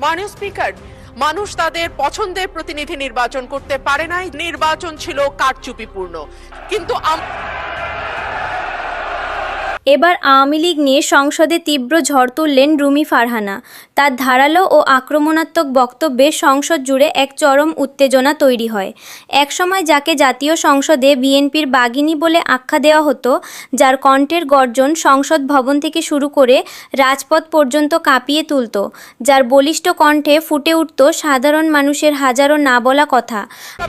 মাননীয় স্পিকার, মানুষ তাদের পছন্দের প্রতিনিধি নির্বাচন করতে পারে নাই। নির্বাচন ছিল কারচুপিপূর্ণ। কিন্তু এবার আওয়ামী লীগ নিয়ে সংসদে তীব্র ঝড় তুললেন রুমি ফারহানা। তার ধারালো ও আক্রমণাত্মক বক্তব্যে সংসদ জুড়ে এক চরম উত্তেজনা তৈরি হয়। একসময় যাকে জাতীয় সংসদে বিএনপির বাঘিনী বলে আখ্যা দেওয়া হতো, যার কণ্ঠের গর্জন সংসদ ভবন থেকে শুরু করে রাজপথ পর্যন্ত কাঁপিয়ে তুলত, যার বলিষ্ঠ কণ্ঠে ফুটে উঠত সাধারণ মানুষের হাজারো না বলা কথা,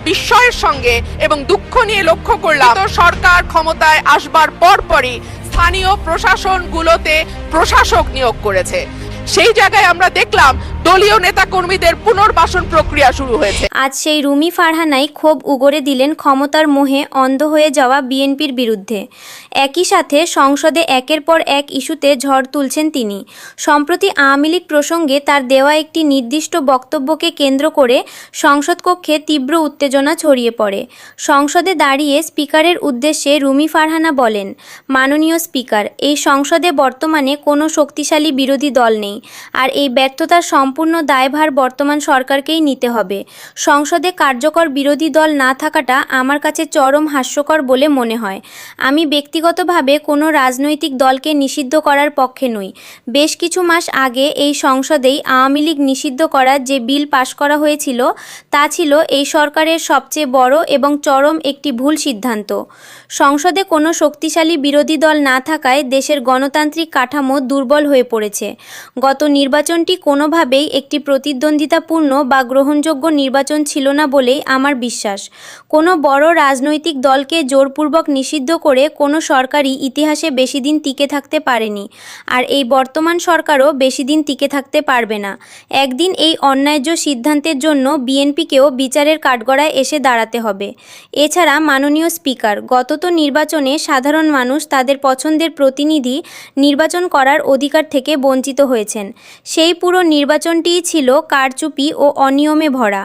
বিস্ময়ের সঙ্গে এবং দুঃখ নিয়ে লক্ষ্য করলাম সরকার ক্ষমতায় আসবার পরপরই স্থানীয় প্রশাসনগুলোতে প্রশাসক নিয়োগ করেছে। সেই জায়গায় আমরা দেখলাম দলীয় নেতাকর্মীদের পুনর্বাসন প্রক্রিয়া শুরু হয়েছে। আজ সেই রুমি ফারহানাই ক্ষোভ উগরে দিলেন ক্ষমতার মোহে অন্ধ হয়ে যাওয়া বিএনপির বিরুদ্ধে। একই সাথে সংসদে একের পর এক ইস্যুতে ঝড় তুলছেন তিনি। সম্প্রতি আওয়ামী লীগ প্রসঙ্গে তার দেওয়া একটি নির্দিষ্ট বক্তব্যকে কেন্দ্র করে সংসদ কক্ষে তীব্র উত্তেজনা ছড়িয়ে পড়ে। সংসদে দাঁড়িয়ে স্পিকারের উদ্দেশ্যে রুমি ফারহানা বলেন, মাননীয় স্পিকার, এই সংসদে বর্তমানে কোনো শক্তিশালী বিরোধী দল নেই, আর এই ব্যর্থতার সম্পূর্ণ দায়ভার বর্তমান সরকারকেই নিতে হবে। সংসদে কার্যকর বিরোধী দল না থাকাটা আমার কাছে চরম হাস্যকর বলে মনে হয়। আমি ব্যক্তিগতভাবে কোনো রাজনৈতিক দলকে নিষিদ্ধ করার পক্ষে নই। বেশ কিছু মাস আগে এই সংসদেই আওয়ামী লীগ নিষিদ্ধ করার যে বিল পাশ করা হয়েছিল, তা ছিল এই সরকারের সবচেয়ে বড় এবং চরম একটি ভুল সিদ্ধান্ত। সংসদে কোনো শক্তিশালী বিরোধী দল না থাকায় দেশের গণতান্ত্রিক কাঠামো দুর্বল হয়ে পড়েছে। গত নির্বাচনটি কোনোভাবেই একটি প্রতিদ্বন্দ্বিতাপূর্ণ বা গ্রহণযোগ্য নির্বাচন ছিল না বলেই আমার বিশ্বাস। কোনো বড় রাজনৈতিক দলকে জোরপূর্বক নিষিদ্ধ করে কোনো সরকারই ইতিহাসে বেশি দিন টিকে থাকতে পারেনি, আর এই বর্তমান সরকারও বেশি দিন টিকে থাকতে পারবে না। একদিন এই অন্যায্য সিদ্ধান্তের জন্য বিএনপিকেও বিচারের কাঠগড়ায় এসে দাঁড়াতে হবে। এছাড়া মাননীয় স্পিকার, গত নির্বাচনে সাধারণ মানুষ তাদের পছন্দের প্রতিনিধি নির্বাচন করার অধিকার থেকে বঞ্চিত হয়েছেন। সেই পুরো নির্বাচনটিই ছিল কারচুপি ও অনিয়মে ভরা।